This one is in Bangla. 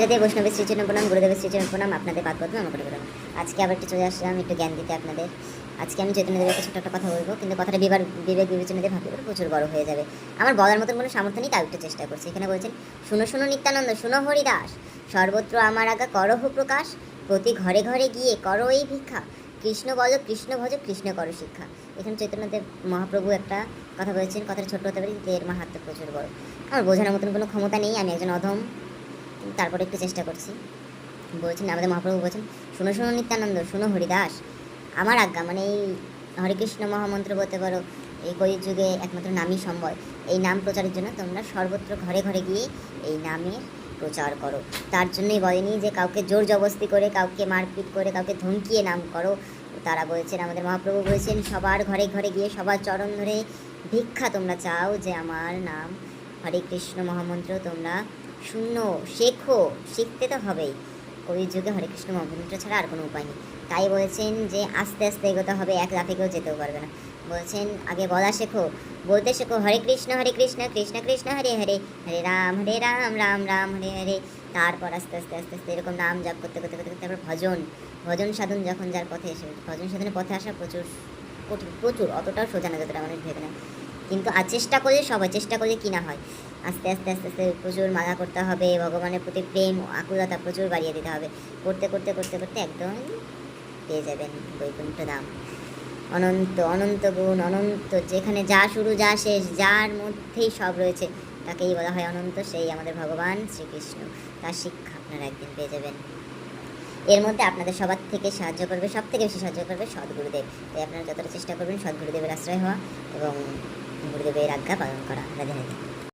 রাধে বৈষ্ণবের শ্রীচরণ প্রণাম, গুরুদেবের শ্রীচরণ প্রণাম, আপনাদের পাদপদ্ম আমার করে প্রণাম। আজকে আবার একটু চলে আসলাম একটু জ্ঞান দিতে আপনাদের। আজকে আমি চৈতন্যদেবের কাছে ছোট্ট একটা কথা বলবো, কিন্তু কথাটা বিবেক বিবেচনা দিয়ে ভাবলে প্রচুর বড় হয়ে যাবে। আমার বলার মতন কোনো সামর্থ্য নেই, তাও একটু চেষ্টা করছি। এখানে বলছেন, শুনো শুনো নিত্যানন্দ, শুনো হরিদাস, সর্বত্র আমার আগা করহ প্রকাশ, প্রতি ঘরে ঘরে গিয়ে করো এই ভিক্ষা, কৃষ্ণ বল কৃষ্ণ ভজ কৃষ্ণ করো শিক্ষা। এখানে চৈতন্যদেব মহাপ্রভু একটা কথা বলেছেন, কথাটা ছোট্ট হতে পারে কিন্তু এর মাহাত্ম প্রচুর বড়। আমার বোঝানোর মতন কোনো ক্ষমতা নেই, আমি একজন অধম, তারপরে একটু চেষ্টা করছি। বলছেন আমাদের মহাপ্রভু বলছেন, শুনো শুনো নিত্যানন্দ, শুনো হরিদাস, আমার আজ্ঞা, মানে এই হরেকৃষ্ণ মহামন্ত্র বলতে পারো, এই কলির যুগে একমাত্র নামই সম্বল। এই নাম প্রচারের জন্য তোমরা সর্বত্র ঘরে ঘরে গিয়ে এই নামের প্রচার করো। তার জন্যই বলেনি যে কাউকে জোর জবস্তি করে, কাউকে মারপিট করে, কাউকে ধমকিয়ে নাম করো। তারা বলছেন, আমাদের মহাপ্রভু বলছেন, সবার ঘরে ঘরে গিয়ে সবার চরণ ধরে ভিক্ষা তোমরা চাও যে আমার নাম হরে কৃষ্ণ মহামন্ত্র তোমরা শুনো, শেখো, শিখতে তো হবেই। কলির যুগে হরে কৃষ্ণ মহামন্ত্র ছাড়া আর কোনো উপায় নেই। তাই বলেছেন যে আস্তে আস্তে এগোতে হবে, এক লাফে কেউ যেতেও পারবে না। বলছেন আগে বলা শেখো, বলতে শেখো হরে কৃষ্ণ কৃষ্ণ কৃষ্ণ হরে হরে, হরে রাম রাম রাম হরে হরে। তারপর আস্তে আস্তে আস্তে আস্তে এরকম নাম জপ করতে করতে করতে তারপর ভজন সাধন যখন যার পথে এসে, ভজন সাধনের পথে আসা প্রচুর কঠিন, প্রচুর, অতটাও সোজা না যতটা মানুষ ভেবে নেয়। কিন্তু আর চেষ্টা করলে সবাই, চেষ্টা করলে কি না হয়। আস্তে আস্তে আস্তে আস্তে প্রচুর মালা করতে হবে, ভগবানের প্রতি প্রেম আকুলতা প্রচুর বাড়িয়ে দিতে হবে। করতে করতে করতে করতে একদম পেয়ে যাবেন বৈকুণ্ঠ ধাম। অনন্ত অনন্ত গুণ, অনন্ত, যেখানে যা শুরু যা শেষ, যার মধ্যেই সব রয়েছে, তাকেই বলা হয় অনন্ত। সেই আমাদের ভগবান শ্রীকৃষ্ণ, তার শিক্ষা আপনারা একদিন পেয়ে যাবেন। এর মধ্যে আপনাদের সবার থেকে সাহায্য করবে, সব থেকে বেশি সাহায্য করবে সদ্গুরুদেব। তাই আপনারা যতটা চেষ্টা করবেন সদ্গুরুদেবের আশ্রয় হওয়া এবং গুরুদেবের আজ্ঞা পালন করা। রাধে রাধে।